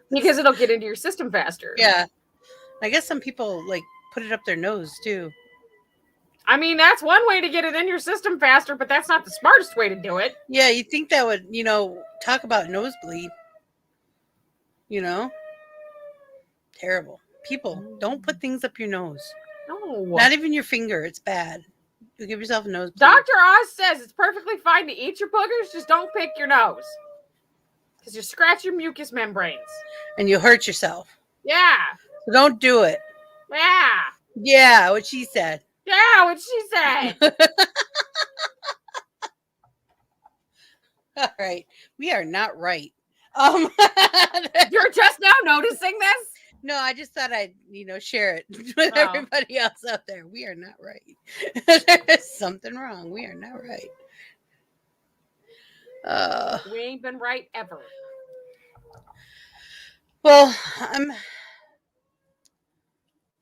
Because it'll get into your system faster. Yeah. I guess some people like put it up their nose too. I mean, that's one way to get it in your system faster, but that's not the smartest way to do it. Yeah, you think that would, talk about nosebleed. Terrible. People, don't put things up your nose. No. Not even your finger. It's bad. You'll give yourself a nosebleed. Dr. Oz says it's perfectly fine to eat your boogers, just don't pick your nose. Because you scratch your mucous membranes. And you hurt yourself. Yeah. So don't do it. Yeah. Yeah, what she said. Yeah, what she said. All right. We are not right. You're just now noticing this? No, I just thought I'd, share it with everybody else out there. We are not right. There's something wrong. We are not right. We ain't been right ever. Well, I'm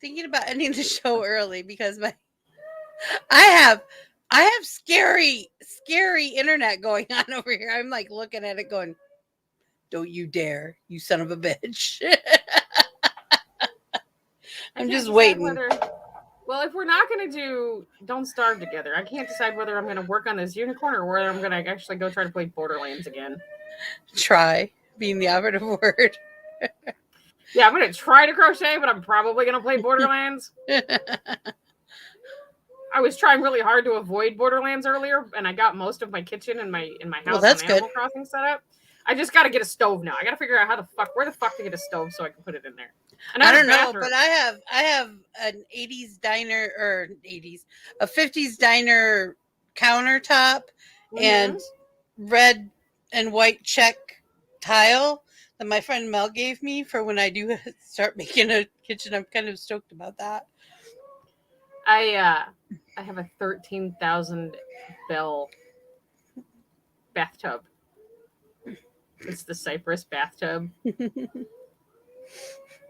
thinking about ending the show early because I have scary internet going on over here. I'm like looking at it going, don't you dare, you son of a bitch. I'm just waiting. Well, if we're not going to do Don't Starve Together, I can't decide whether I'm going to work on this unicorn or whether I'm going to actually go try to play Borderlands again. Try being the operative word. Yeah, I'm going to try to crochet, but I'm probably going to play Borderlands. I was trying really hard to avoid Borderlands earlier, and I got most of my kitchen and my house on Animal Crossing set up. I just got to get a stove now. I got to figure out where the fuck to get a stove so I can put it in there. And I don't know, but I have an 80s diner a 50s diner countertop and red and white check tile that my friend Mel gave me for when I do start making a kitchen. I'm kind of stoked about that. I have a 13,000 bell bathtub. It's the Cypress bathtub.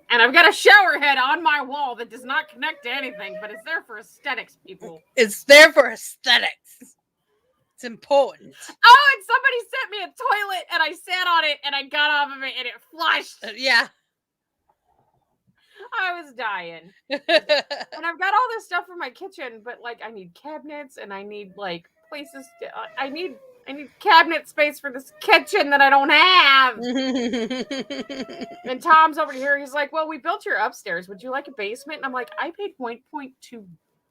And I've got a shower head on my wall that does not connect to anything, but it's there for aesthetics, people. It's there for aesthetics. It's important. Oh, and somebody sent me a toilet, and I sat on it, and I got off of it, and it flushed. Yeah. I was dying. And I've got all this stuff for my kitchen, but, like, I need cabinets, and I need, like, places to... I need cabinet space for this kitchen that I don't have. And Tom's over here. He's like, well, we built your upstairs. Would you like a basement? And I'm like, I paid 1.2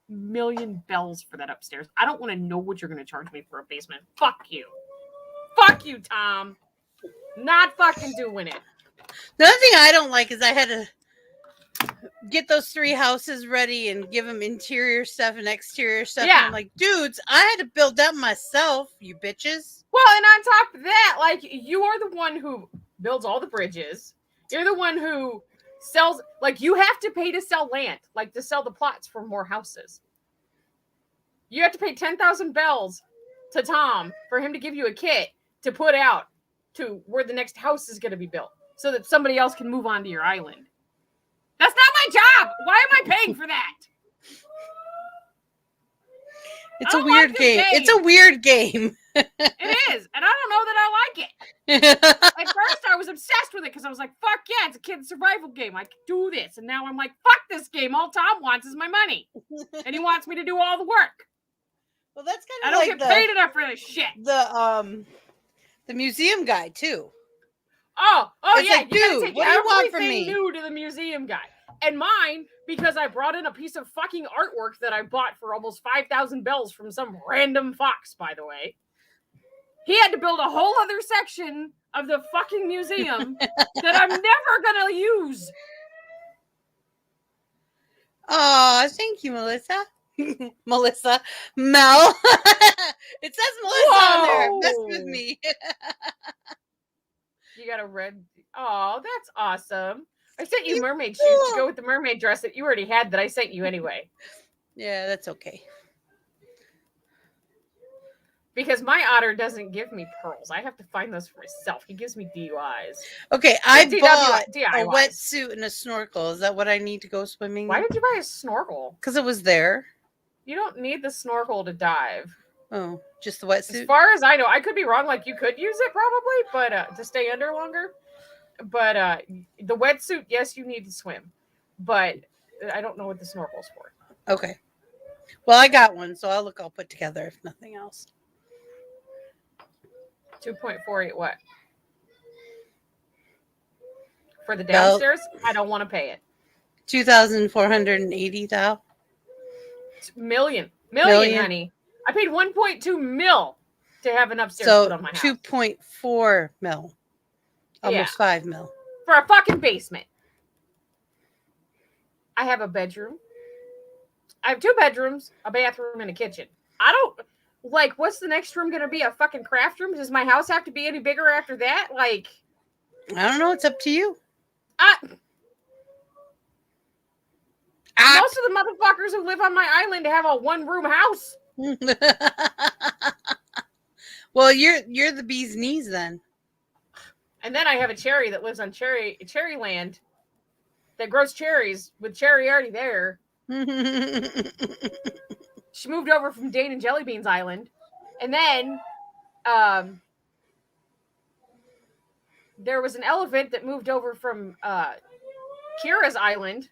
million bells for that upstairs. I don't want to know what you're going to charge me for a basement. Fuck you. Fuck you, Tom. Not fucking doing it. The other thing I don't like is I had to get those 3 houses ready and give them interior stuff and exterior stuff. Yeah. And I'm like, dudes, I had to build that myself, you bitches. Well, and on top of that, like, you are the one who builds all the bridges. You're the one who sells, like, you have to pay to sell land, like, to sell the plots for more houses. You have to pay 10,000 bells to Tom for him to give you a kit to put out to where the next house is going to be built so that somebody else can move onto your island. That's not my job. Why am I paying for that? It's a weird game. It's a weird game. It is. And I don't know that I like it. At first, I was obsessed with it because I was like, fuck yeah, it's a kid's survival game. I can do this. And now I'm like, fuck this game. All Tom wants is my money. And he wants me to do all the work. Well, that's kind I of don't like get paid enough for this shit. The museum guy, too. Oh it's yeah. Like, dude, what do you want from me? New to the museum guy. And mine, because I brought in a piece of fucking artwork that I bought for almost 5,000 bells from some random fox, by the way. He had to build a whole other section of the fucking museum that I'm never gonna use. Oh, thank you, Melissa. Melissa. Mel. It says Melissa on there. Mess with me. You got a red. Oh, that's awesome. I sent you mermaid shoes to go with the mermaid dress that you already had that I sent you anyway. Yeah, that's okay. Because my otter doesn't give me pearls. I have to find those for myself. He gives me DUIs. Okay, I bought DIYs. a wetsuit and a snorkel. Is that what I need to go swimming? Why did you buy a snorkel? Because it was there. You don't need the snorkel to dive. Oh, just the wetsuit? As far as I know, I could be wrong. Like, you could use it probably, but to stay under longer. But the wetsuit, yes, you need to swim. But I don't know what the snorkel's for. Okay. Well, I got one, so I'll look all put together if nothing else. 2.48 what? For the downstairs? I don't want to pay it. 2,480 thou? Million, honey. I paid 1.2 mil to have an upstairs put on my house. 2.4 mil. Almost 5 mil. For a fucking basement. I have a bedroom. I have 2 bedrooms, a bathroom, and a kitchen. I don't... Like, what's the next room going to be? A fucking craft room? Does my house have to be any bigger after that? Like... I don't know. It's up to you. Most of the motherfuckers who live on my island have a 1-room house. Well, you're the bee's knees then. And then I have a cherry that lives on cherry land that grows cherries with cherry already there. She moved over from Dane and Jellybean's island. And then there was an elephant that moved over from Kira's island.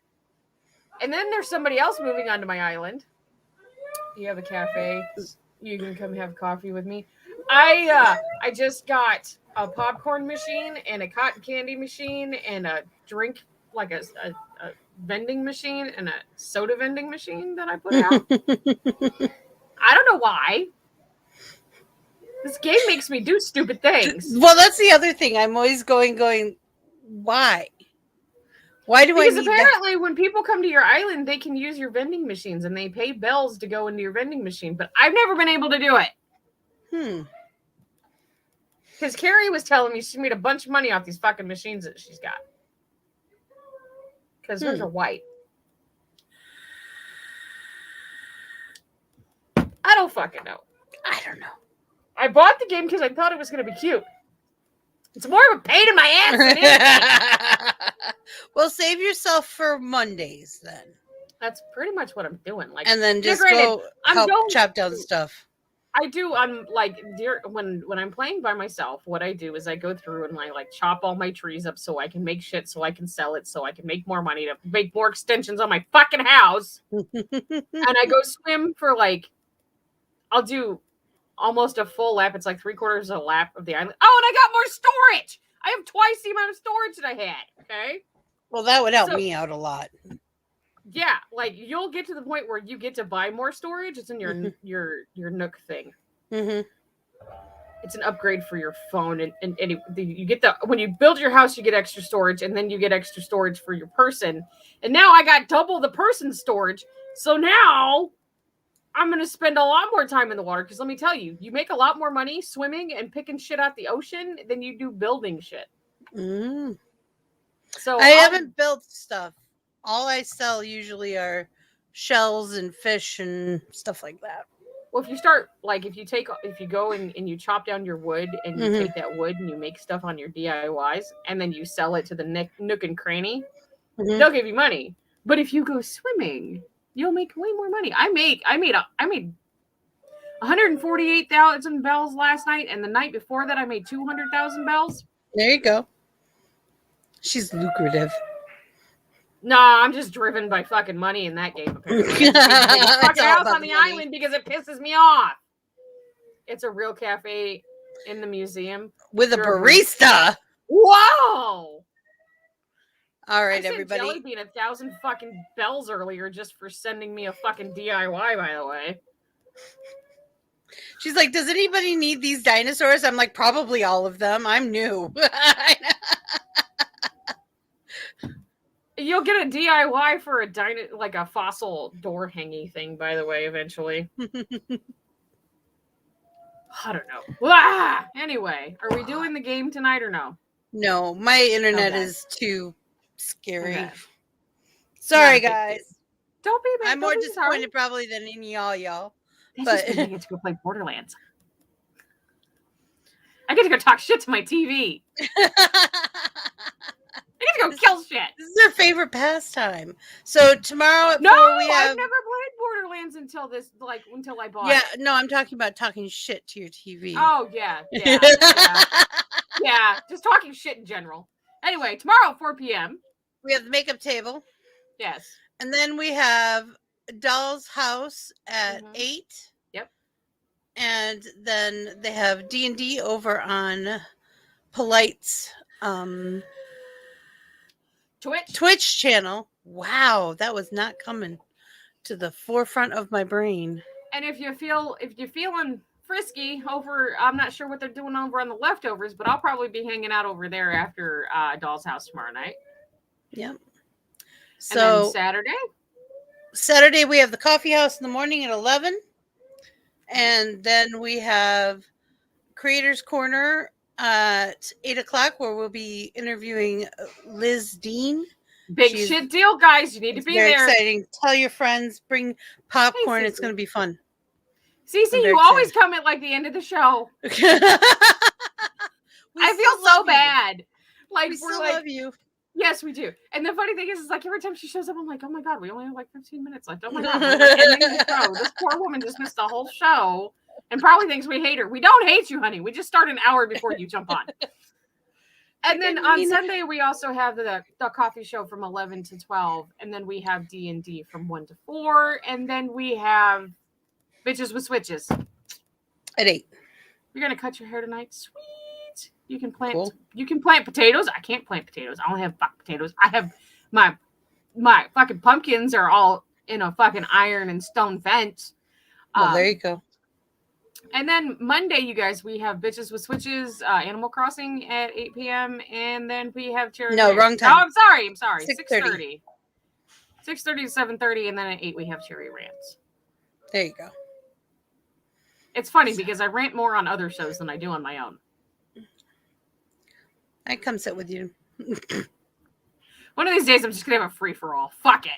And then there's somebody else moving onto my island. You have a cafe. You can come have coffee with me. I just got a popcorn machine and a cotton candy machine and a drink, like a vending machine and a soda vending machine that I put out. I don't know why. This game makes me do stupid things. Well, that's the other thing. I'm always going, why? Why do I need that? Because apparently when people come to your island, they can use your vending machines and they pay bells to go into your vending machine. But I've never been able to do it. Because Carrie was telling me she made a bunch of money off these fucking machines that she's got. Because hers are white. I don't fucking know. I don't know. I bought the game because I thought it was going to be cute. It's more of a pain in my ass than anything. Well, save yourself for Mondays then. That's pretty much what I'm doing. Like, and then just go help chop down stuff. I do. I'm like, when I'm playing by myself, what I do is I go through and I like chop all my trees up so I can make shit, so I can sell it, so I can make more money to make more extensions on my fucking house. And I go swim for like, I'll do almost a full lap. It's like 3/4 of a lap of the island. Oh, and I got more storage. I have twice the amount of storage that I had. Okay. Well, that would help me out a lot. Yeah, like you'll get to the point where you get to buy more storage. It's in your your Nook thing. It's an upgrade for your phone, and you get when you build your house, you get extra storage, and then you get extra storage for your person. And now I got double the person storage, so now I'm gonna spend a lot more time in the water. Because let me tell you, you make a lot more money swimming and picking shit out the ocean than you do building shit. So I haven't built stuff. All I sell usually are shells and fish and stuff like that. Well, if you go and you chop down your wood and you take that wood and you make stuff on your DIYs and then you sell it to the nook and cranny, they'll give you money. But if you go swimming, you'll make way more money. I made 148,000 bells last night, and the night before that I made 200,000 bells. There you go. She's lucrative. Nah, I'm just driven by fucking money in that game, apparently. I fucking house on the island because it pisses me off. It's a real cafe in the museum. With a barista. Whoa! All right, I sent everybody. Jelly Bean 1,000 fucking bells earlier just for sending me a fucking DIY, by the way. She's like, does anybody need these dinosaurs? I'm like, probably all of them. I'm new. You'll get a DIY for like a fossil door hangy thing, by the way, eventually. I don't know. Ah! Anyway, are we doing the game tonight or no? No, my internet is too scary. Okay. Sorry, guys. Don't be mad. I'm more disappointed probably than any y'all. But I get to go play Borderlands. I get to go talk shit to my TV. I get to go kill shit. This is their favorite pastime. So tomorrow at 4 we have... I've never played Borderlands until I bought it. Yeah, no, I'm talking about talking shit to your TV. Oh, yeah. Yeah, just talking shit in general. Anyway, tomorrow at 4 p.m. we have the makeup table. Yes. And then we have Doll's House at 8. Yep. And then they have D&D over on Polite's Twitch channel. Wow, that was not coming to the forefront of my brain. And if you're feeling frisky over, I'm not sure what they're doing over on the leftovers, but I'll probably be hanging out over there after Doll's House tomorrow night. Yep. So and then Saturday we have the coffee house in the morning at 11, and then we have Creators Corner at 8 o'clock, where we'll be interviewing Liz Dean. Big shit deal, guys. You need to be there. Very exciting. Tell your friends. Bring popcorn. Hey, it's going to be fun. Cece, you always come at like the end of the show. I feel so bad. Like we still love you. Yes, we do. And the funny thing is like every time she shows up, I'm like, oh my God, we only have like 15 minutes left. Oh my God, we're like ending the show. This poor woman just missed the whole show and probably thinks we hate her. We don't hate you, honey. We just start an hour before you jump on. And then on Sunday, we also have the coffee show from 11 to 12. And then we have D&D from 1 to 4. And then we have Bitches with Switches. At 8. You're going to cut your hair tonight? Sweet. You can plant You can plant potatoes. I can't plant potatoes. I only have potatoes. I have my fucking pumpkins are all in a fucking iron and stone fence. Well, there you go. And then Monday, you guys, we have Bitches with Switches, Animal Crossing at 8 p.m. And then we have Cherry. No, wrong time. Oh, I'm sorry. 6:30. 6:30 to 7:30, and then at 8 we have Cherry Rants. There you go. It's funny because I rant more on other shows than I do on my own. I come sit with you. One of these days, I'm just going to have a free-for-all. Fuck it.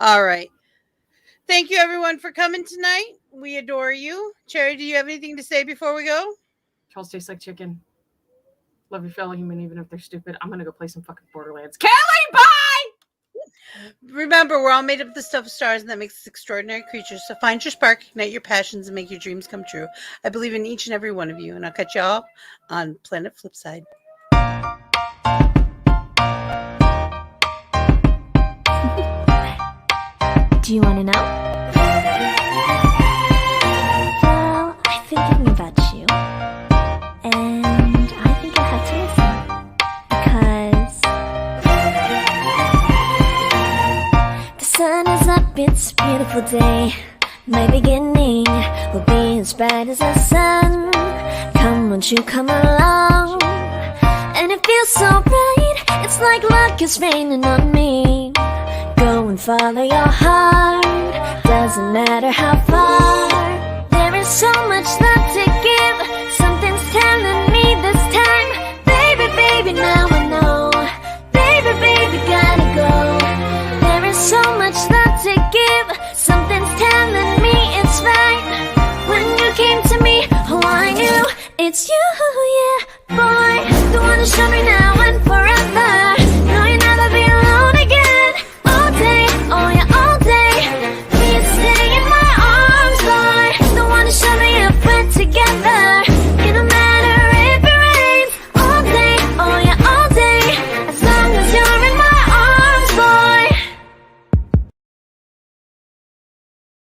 All right. Thank you, everyone, for coming tonight. We adore you. Cherry, do you have anything to say before we go? Trolls taste like chicken. Love your fellow human, even if they're stupid. I'm going to go play some fucking Borderlands. Kelly, bye! Remember, we're all made up of the stuff of stars, and that makes us extraordinary creatures. So find your spark, ignite your passions, and make your dreams come true. I believe in each and every one of you, and I'll catch you all on Planet Flipside. Do you want to know? Well, I've been thinking about you, and I think I have to listen. Because the sun is up, it's a beautiful day. My beginning will be inspired. bright as the sun. Come, won't you come along? And it feels so right, it's like luck is raining on me. Go and follow your heart, doesn't matter how far. There is so much left